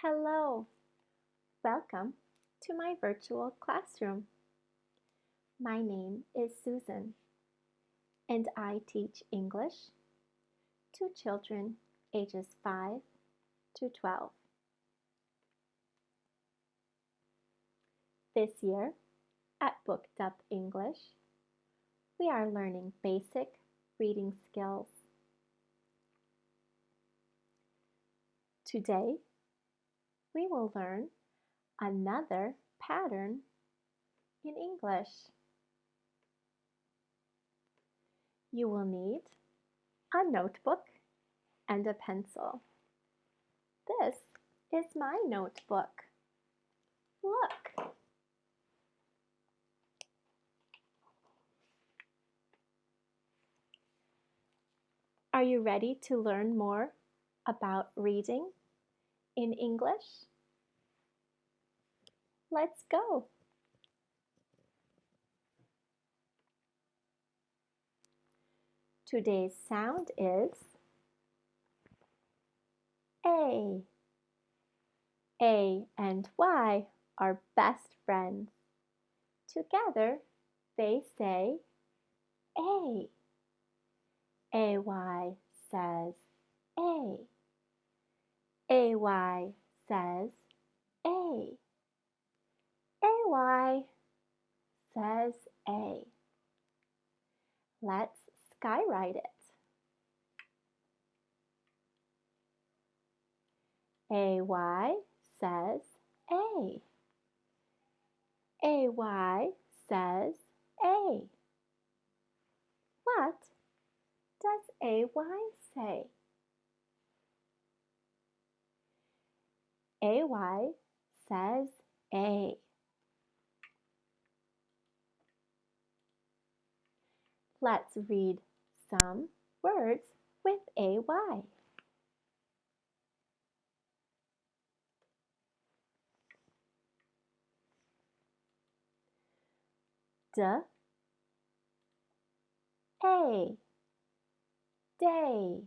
Hello, welcome to my virtual classroom. My name is Susan, and I teach English to children ages 5 to 12. This year, at Booked Up English, we are learning basic reading skills. Today, we will learn another pattern in English. You will need a notebook and a pencil. This is my notebook. Look! Are you ready to learn more about reading in English? Let's go! Today's sound is A. A and Y are best friends. Together, they say A. AY says A. AY says A. AY says A. Let's skywrite it. AY says A. AY says A. What does AY say? AY says A. Let's read some words with AY. A. Day.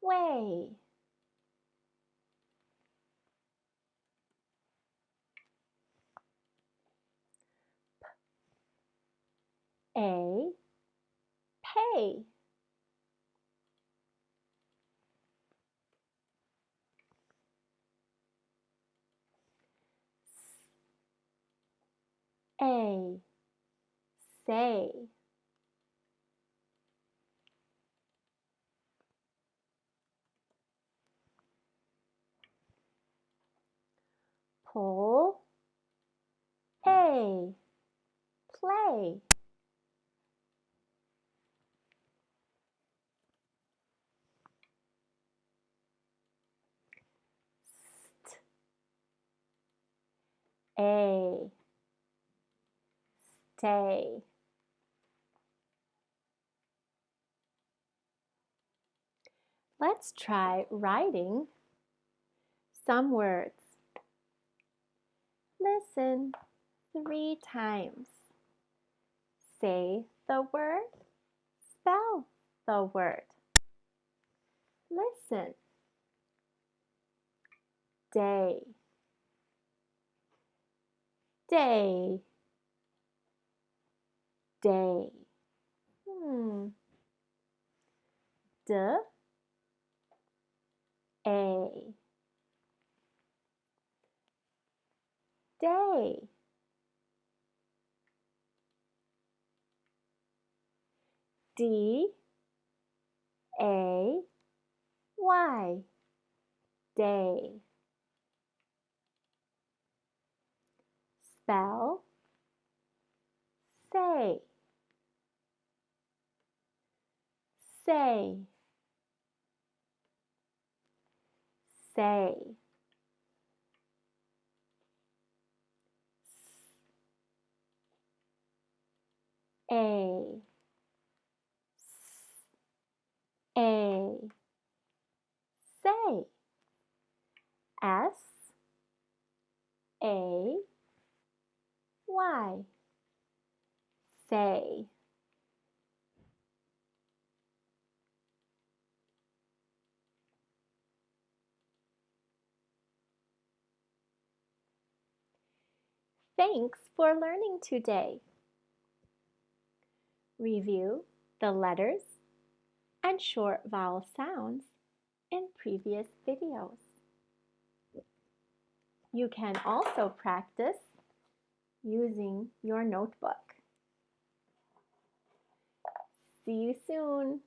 Way. Pay. Say. Pull. Play. Stay. Let's try writing some words. Listen 3 times. Say the word, spell the word. Listen. Day. Day. Day. D. A. Day. D. A. Y. Day. Spell. Say. Say. Say. A. Say. S. A. I. Say. Thanks for learning today. Review the letters and short vowel sounds in previous videos. You can also practice using your notebook. See you soon.